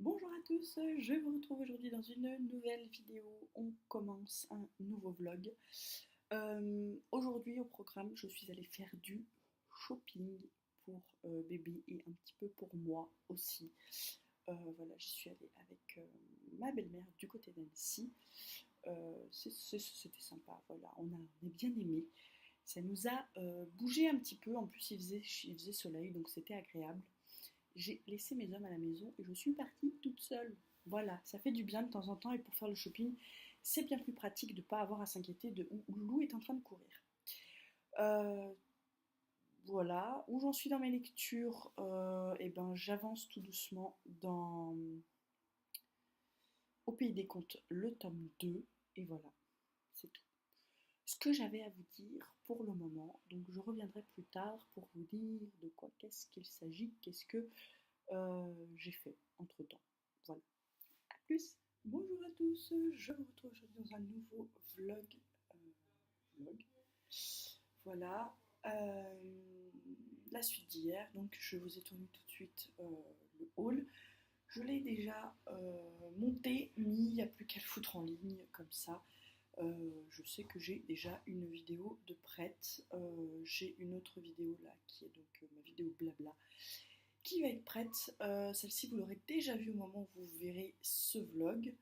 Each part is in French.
Bonjour à tous, je vous retrouve aujourd'hui dans une nouvelle vidéo. On commence un nouveau vlog. Aujourd'hui au programme, je suis allée faire du shopping pour bébé et un petit peu pour moi aussi. Voilà, j'y suis allée avec ma belle-mère du côté d'Annecy. C'était sympa, voilà, on est bien aimé. Ça nous a bougé un petit peu, en plus il faisait soleil, donc c'était agréable. J'ai laissé mes hommes à la maison et je suis partie toute seule. Voilà, ça fait du bien de temps en temps et pour faire le shopping, c'est bien plus pratique de ne pas avoir à s'inquiéter de où Loulou est en train de courir. Euh, voilà, où j'en suis dans mes lectures, et ben j'avance tout doucement dans Au pays des contes, le tome 2 et voilà, c'est tout. Ce que j'avais à vous dire pour le moment, donc je reviendrai plus tard pour vous dire de quoi qu'est-ce qu'il s'agit, qu'est-ce que j'ai fait entre temps. Voilà. A plus. Bonjour à tous, je vous retrouve aujourd'hui dans un nouveau vlog. vlog. Voilà. La suite d'hier, donc je vous ai tourné tout de suite le haul. Je l'ai déjà monté, mis, il n'y a plus qu'à le foutre en ligne comme ça. Je sais que j'ai déjà une vidéo de prête. J'ai une autre vidéo là qui est donc ma vidéo blabla qui va être prête. Celle-ci, vous l'aurez déjà vue au moment où vous verrez ce vlog.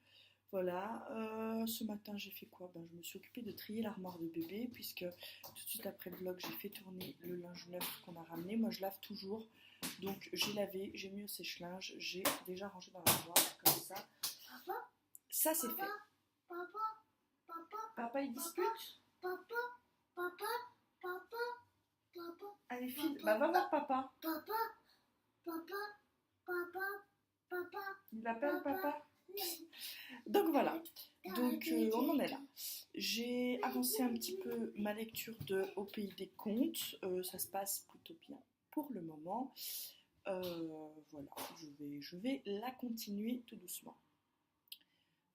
Voilà, ce matin j'ai fait quoi? Je me suis occupée de trier l'armoire de bébé puisque tout de suite après le vlog j'ai fait tourner le linge neuf qu'on a ramené. Moi je lave toujours, donc j'ai lavé, j'ai mis au sèche-linge, j'ai déjà rangé dans l'armoire comme ça. Papa, Ça c'est fait. papa, papa, Papa il dispute? papa, papa, papa, papa, Allez file, va voir papa. papa, papa, papa, papa. Il appelle papa. Donc voilà, donc on en est là. J'ai avancé un petit peu ma lecture de Au pays des contes, ça se passe plutôt bien pour le moment. Voilà, je vais la continuer tout doucement.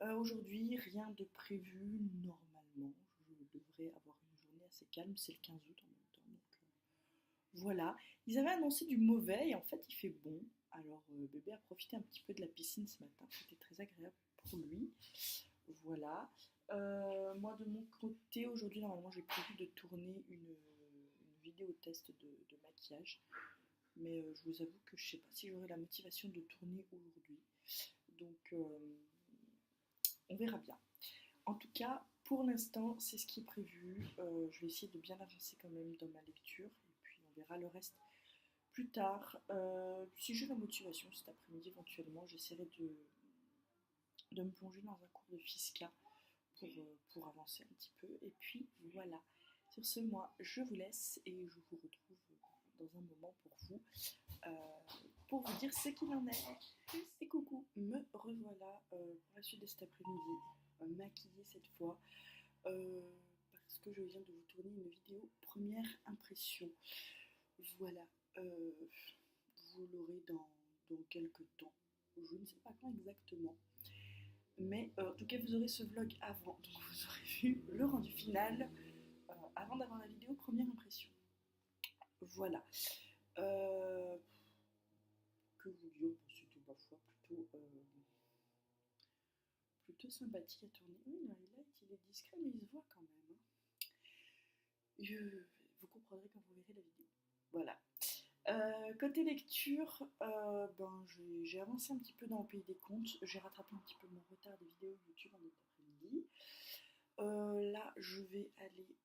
Aujourd'hui, rien de prévu normalement. Je devrais avoir une journée assez calme, c'est le 15 août en même temps. Donc voilà, ils avaient annoncé du mauvais et en fait il fait bon. Alors bébé a profité un petit peu de la piscine ce matin, c'était très agréable pour lui. Voilà. Moi de mon côté, aujourd'hui normalement j'ai prévu de tourner une vidéo test de maquillage. Mais je vous avoue que je sais pas si j'aurai la motivation de tourner aujourd'hui. Donc on verra bien. En tout cas, pour l'instant, c'est ce qui est prévu. Je vais essayer de bien avancer quand même dans ma lecture. Et puis on verra le reste plus tard. Si j'ai la motivation cet après-midi, éventuellement, j'essaierai de me plonger dans un cours de Fisca pour avancer un petit peu. Et puis voilà. Sur ce, moi, je vous laisse et je vous retrouve dans un moment euh, pour vous dire ce qu'il en est. Et coucou, me revoilà pour la suite de cet après-midi, maquillée cette fois, parce que je viens de vous tourner une vidéo première impression. Voilà, euh, vous l'aurez dans quelques temps, je ne sais pas quand exactement. Mais en tout cas, vous aurez ce vlog avant, donc vous aurez vu le rendu final avant d'avoir la vidéo première impression. Voilà. Euh, que vous dire, c'était ma foi plutôt sympathique à tourner. Oui, le highlight il est discret, mais il se voit quand même. Vous comprendrez quand vous verrez la vidéo. Voilà. Côté lecture, j'ai avancé un petit peu dans le pays des contes. J'ai rattrapé un petit peu mon retard des vidéos YouTube en début d'après-midi. Là, je vais aller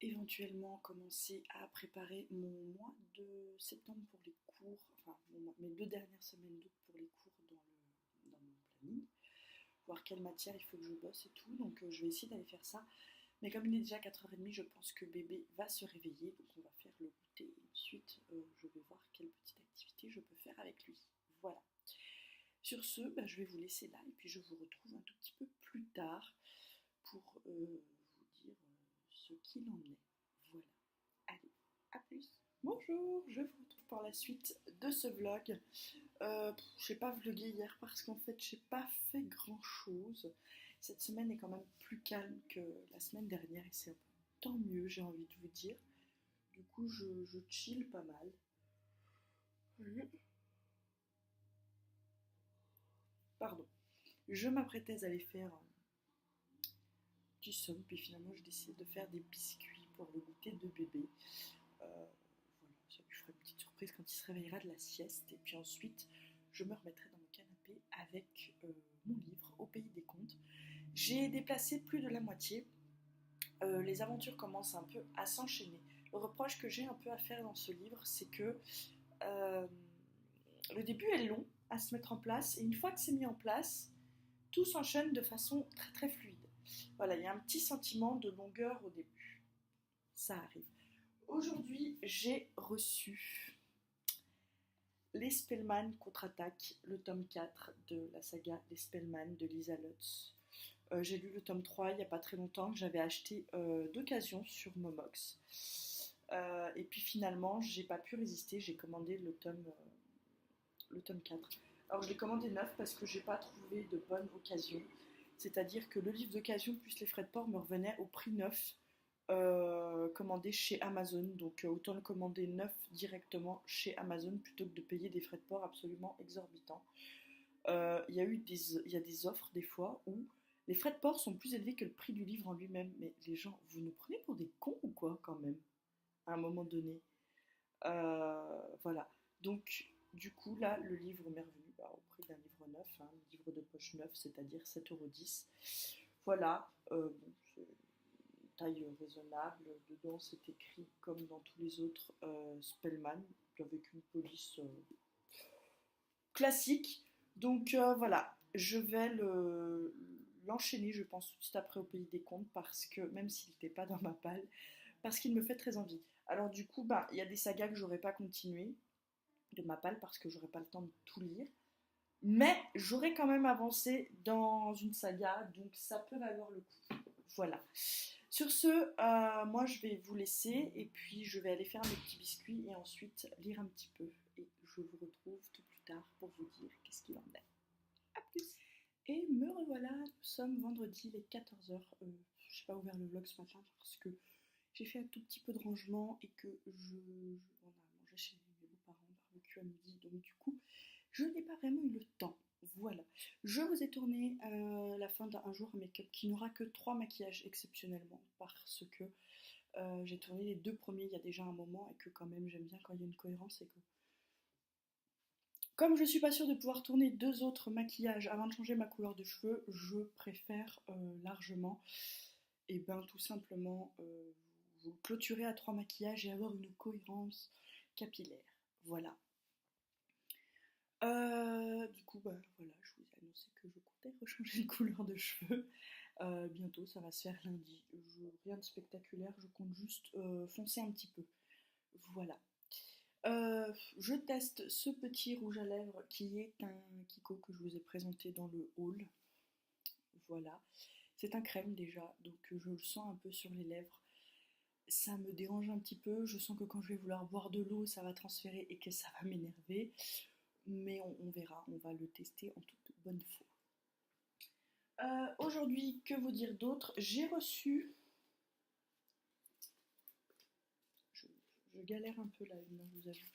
éventuellement commencer à préparer mon mois de septembre pour les cours, enfin mes 2 dernières semaines d'août pour les cours dans mon planning, voir quelle matière il faut que je bosse et tout. Donc je vais essayer d'aller faire ça. Mais comme il est déjà 4h30, je pense que bébé va se réveiller. Donc on va faire le goûter. Et ensuite, je vais voir quelle petite activité je peux faire avec lui. Voilà. Sur ce, je vais vous laisser là. Et puis je vous retrouve un tout petit peu plus tard pour vous dire ce qu'il en est. Voilà. Allez, à plus. Bonjour, je vous retrouve pour la suite de ce vlog. J'ai pas vlogué hier parce qu'en fait j'ai pas fait grand chose. Cette semaine est quand même plus calme que la semaine dernière et c'est tant mieux, j'ai envie de vous dire. Du coup je chill pas mal. pardon, je m'apprêtais à aller faire du somme, puis finalement j'ai décidé de faire des biscuits pour le goûter de bébé. Voilà, ça lui fera une petite surprise quand il se réveillera de la sieste. Et puis ensuite, je me remettrai dans mon canapé avec mon livre Au pays des contes. J'ai déplacé plus de la moitié. Les aventures commencent un peu à s'enchaîner. Le reproche que j'ai un peu à faire dans ce livre, c'est que euh, le début est long à se mettre en place, et une fois que c'est mis en place, tout s'enchaîne de façon très très fluide. Voilà, il y a un petit sentiment de longueur au début. Ça arrive. Aujourd'hui, j'ai reçu Les Spellman contre-attaque, le tome 4 de la saga Les Spellman de Lisa Lutz. J'ai lu le tome 3 il n'y a pas très longtemps, que j'avais acheté d'occasion sur Momox. Et puis finalement, j'ai pas pu résister, j'ai commandé le tome 4. Alors je l'ai commandé neuf parce que j'ai pas trouvé de bonne occasion. C'est-à-dire que le livre d'occasion plus les frais de port me revenaient au prix neuf commandé chez Amazon. Donc autant le commander neuf directement chez Amazon plutôt que de payer des frais de port absolument exorbitants. Il y a des offres des fois où les frais de port sont plus élevés que le prix du livre en lui-même. Mais les gens, vous nous prenez pour des cons ou quoi quand même à un moment donné. Voilà. Donc du coup là le livre m'est revenu au prix d'un livre neuf, un livre de poche neuf, c'est-à-dire 7,10 €. Voilà, bon, c'est une taille raisonnable. Dedans c'est écrit comme dans tous les autres Spellman, avec une police classique. Donc voilà, je vais l'enchaîner, je pense, tout de suite après Au pays des contes, parce que même s'il n'était pas dans ma palle, parce qu'il me fait très envie. Alors du coup, il y a des sagas que j'aurais pas continué de ma palle parce que j'aurais pas le temps de tout lire. Mais j'aurais quand même avancé dans une saga, donc ça peut valoir le coup. Voilà. Sur ce, moi je vais vous laisser et puis je vais aller faire mes petits biscuits et ensuite lire un petit peu. Et je vous retrouve tout plus tard pour vous dire qu'est-ce qu'il en est. A plus. Et me revoilà, nous sommes vendredi, les 14h. Je n'ai pas ouvert le vlog ce matin parce que j'ai fait un tout petit peu de rangement et que on a mangé chez mes beaux-parents, barbecue à midi, donc du coup, je n'ai pas vraiment eu le temps. Voilà. Je vous ai tourné la fin d'un jour un make-up qui n'aura que 3 maquillages exceptionnellement parce que j'ai tourné les 2 premiers il y a déjà un moment et que quand même j'aime bien quand il y a une cohérence et que comme je suis pas sûre de pouvoir tourner 2 autres maquillages avant de changer ma couleur de cheveux, je préfère largement et ben tout simplement vous clôturer à 3 maquillages et avoir une cohérence capillaire. Voilà. Du coup, voilà, je vous ai annoncé que je comptais rechanger de couleur de cheveux. Bientôt, ça va se faire lundi. Rien de spectaculaire, je compte juste foncer un petit peu. Voilà. Je teste ce petit rouge à lèvres qui est un Kiko que je vous ai présenté dans le haul. Voilà. C'est un crème déjà, donc je le sens un peu sur les lèvres. Ça me dérange un petit peu. Je sens que quand je vais vouloir boire de l'eau, ça va transférer et que ça va m'énerver. Mais on verra, on va le tester en toute bonne foi. Aujourd'hui, que vous dire d'autre? J'ai reçu... Je galère un peu là, je vous avoue.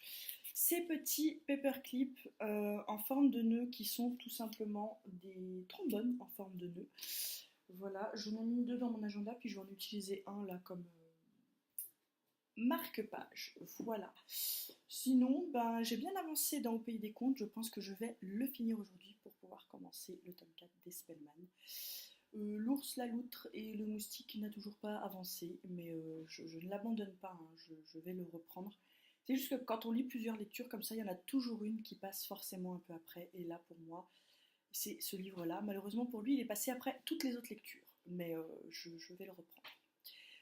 Ces petits paperclips en forme de nœud qui sont tout simplement des trombones en forme de nœud. Voilà, j'en ai mis 2 dans mon agenda, puis je vais en utiliser un là comme marque-page. Voilà. Sinon, j'ai bien avancé dans Au pays des contes. Je pense que je vais le finir aujourd'hui pour pouvoir commencer le tome 4 des Spellman. L'ours, la loutre et le moustique n'a toujours pas avancé, mais je ne l'abandonne pas, hein, je vais le reprendre. C'est juste que quand on lit plusieurs lectures comme ça, il y en a toujours une qui passe forcément un peu après, et là pour moi, c'est ce livre-là. Malheureusement pour lui, il est passé après toutes les autres lectures, mais je vais le reprendre.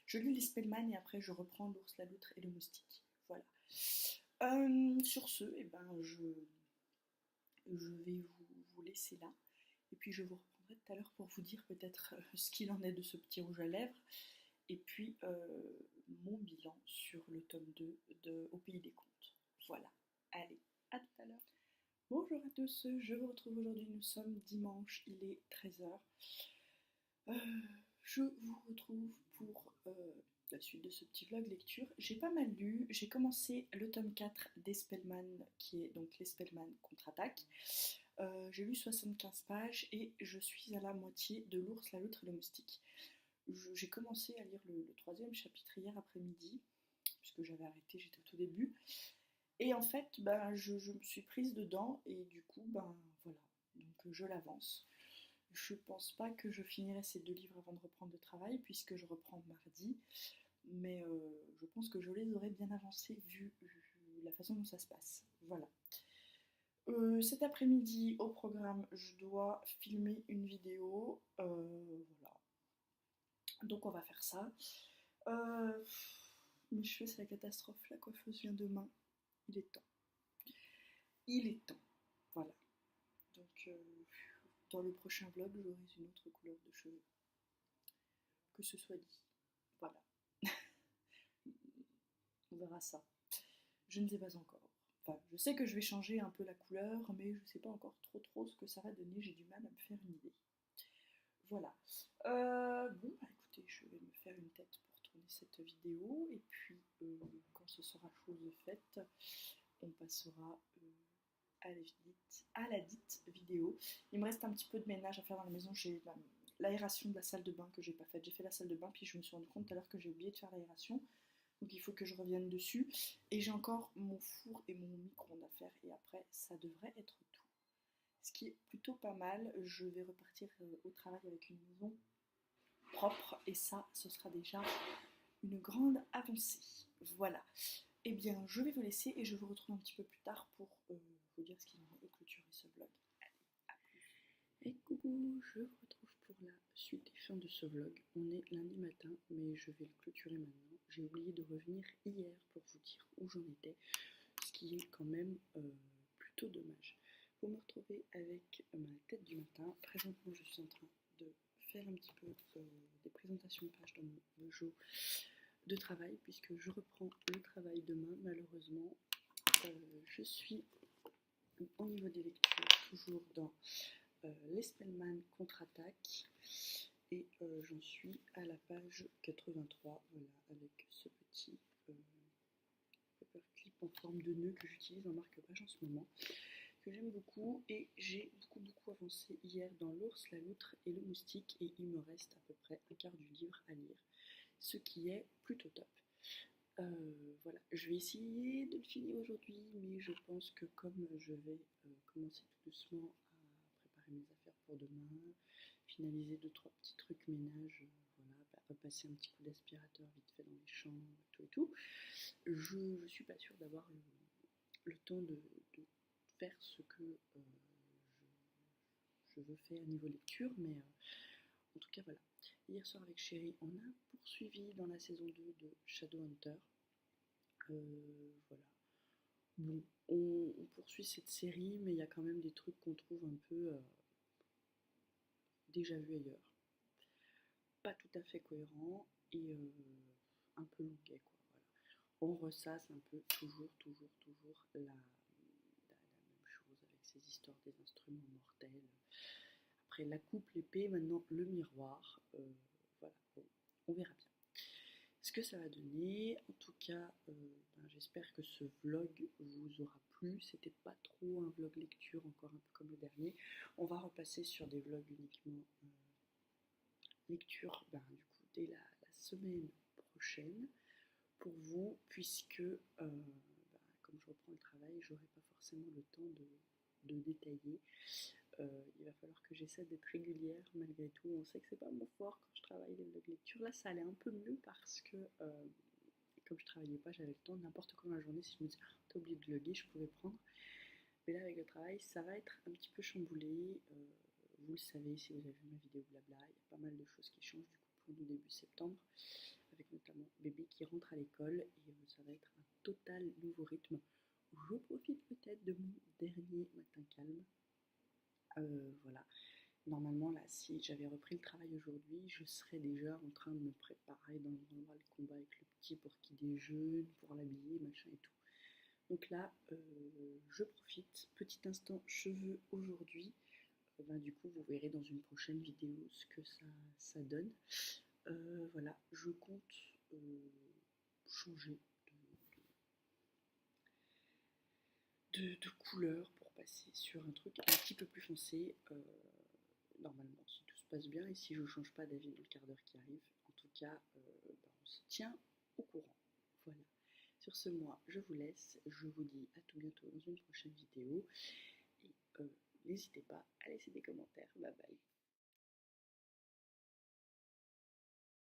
Je lis les Spellman et après je reprends l'ours, la loutre et le moustique. Voilà. Sur ce, je vais vous laisser là. Et puis je vous reprendrai tout à l'heure pour vous dire peut-être ce qu'il en est de ce petit rouge à lèvres. Et puis mon bilan sur le tome 2 de Au pays des contes. Voilà. Allez, à tout à l'heure. Bonjour à tous, je vous retrouve aujourd'hui, nous sommes dimanche, il est 13h. Je vous retrouve pour la suite de ce petit vlog lecture. J'ai pas mal lu, j'ai commencé le tome 4 des Spellman, qui est donc les Spellman contre-attaque. J'ai lu 75 pages et je suis à la moitié de L'ours, la loutre et le moustique. J'ai commencé à lire le troisième chapitre hier après-midi, puisque j'avais arrêté, j'étais au tout début. Et en fait, ben, je me suis prise dedans et du coup, ben voilà, donc je l'avance. Je pense pas que je finirai ces 2 livres avant de reprendre le travail, puisque je reprends mardi, mais je pense que je les aurais bien avancés vu la façon dont ça se passe. Voilà. Cet après-midi, au programme, je dois filmer une vidéo. Voilà. Donc on va faire ça. Euh, Mes cheveux, c'est la catastrophe. La coiffeuse vient demain. Il est temps. Il est temps. Voilà. Donc dans le prochain vlog, j'aurai une autre couleur de cheveux. Que ce soit dit. Voilà. On verra ça. Je ne sais pas encore. Enfin, je sais que je vais changer un peu la couleur, mais je ne sais pas encore trop ce que ça va donner. J'ai du mal à me faire une idée. Voilà. Bon, bah écoutez, je vais me faire une tête pour tourner cette vidéo. Et puis, quand ce sera chose faite, on passera à la dite vidéo. Il me reste un petit peu de ménage à faire dans la maison. J'ai l'aération de la salle de bain que j'ai pas faite. J'ai fait la salle de bain, puis je me suis rendu compte tout à l'heure que j'ai oublié de faire l'aération. Donc il faut que je revienne dessus. Et j'ai encore mon four et mon micro-ondes à faire. Et après, ça devrait être tout. Ce qui est plutôt pas mal. Je vais repartir au travail avec une maison propre. Et ça, ce sera déjà une grande avancée. Voilà. Eh bien, je vais vous laisser et je vous retrouve un petit peu plus tard pour vous dire ce qu'il en est et clôturer ce vlog. Allez, à plus. Et coucou, je vous retrouve pour la suite et fin de ce vlog. On est lundi matin, mais je vais le clôturer maintenant. J'ai oublié de revenir hier pour vous dire où j'en étais, ce qui est quand même plutôt dommage. Vous me retrouvez avec ma tête du matin. Présentement, je suis en train de faire un petit peu des présentations de pages dans mon dojo de travail, puisque je reprends le travail demain. Malheureusement, je suis au niveau des lectures toujours dans l'Espelman contre-attaque et j'en suis à la page 83, voilà, avec ce petit paperclip en forme de nœud que j'utilise en marque-page en ce moment, que j'aime beaucoup. Et j'ai beaucoup avancé hier dans L'ours, la loutre et le moustique, et il me reste à peu près un quart du livre à lire, ce qui est plutôt top. Voilà, je vais essayer de le finir aujourd'hui, mais je pense que comme je vais commencer tout doucement à préparer mes affaires pour demain, finaliser 2-3 petits trucs ménage, voilà, repasser un petit coup d'aspirateur vite fait dans les chambres, tout et tout, je suis pas sûre d'avoir le temps de faire ce que je veux faire niveau lecture, mais en tout cas voilà. Hier soir avec Chérie, on a poursuivi dans la saison 2 de Shadowhunter. Voilà. Bon, on poursuit cette série, mais il y a quand même des trucs qu'on trouve un peu déjà vus ailleurs. Pas tout à fait cohérent et un peu longuet, quoi. Voilà. On ressasse un peu toujours la même chose avec ces histoires des instruments mortels. Après la coupe, l'épée, maintenant le miroir. Voilà, bon, on verra bien ce que ça va donner. En tout cas, j'espère que ce vlog vous aura plu. C'était pas trop un vlog lecture, encore un peu comme le dernier. On va repasser sur des vlogs uniquement lecture, du coup, dès la semaine prochaine pour vous, puisque comme je reprends le travail, j'aurai pas forcément le temps de détailler. Il va falloir que j'essaie d'être régulière malgré tout. On sait que c'est pas mon fort quand je travaille les vlogs lecture. Là, ça allait un peu mieux parce que comme je travaillais pas, j'avais le temps. N'importe quand dans la journée, si je me disais t'as oublié de vlogger, je pouvais prendre. Mais là, avec le travail, ça va être un petit peu chamboulé. Vous le savez si vous avez vu ma vidéo blabla, il y a pas mal de choses qui changent du coup pour nous début septembre, avec notamment bébé qui rentre à l'école, et ça va être un total nouveau rythme. Je profite peut-être de mon dernier matin calme. Voilà. Normalement, là, si j'avais repris le travail aujourd'hui, je serais déjà en train de me préparer dans le combat avec le petit pour qu'il déjeune, pour l'habiller, machin et tout. Donc là, je profite. Petit instant cheveux aujourd'hui. Du coup, vous verrez dans une prochaine vidéo ce que ça donne. Voilà, je compte changer de couleur pour passer sur un truc un petit peu plus foncé, normalement, si tout se passe bien et si je ne change pas d'avis dans le quart d'heure qui arrive. En tout cas, on se tient au courant. Voilà. Sur ce, moi, je vous laisse. Je vous dis à tout bientôt dans une prochaine vidéo. Et n'hésitez pas à laisser des commentaires. Bye bye.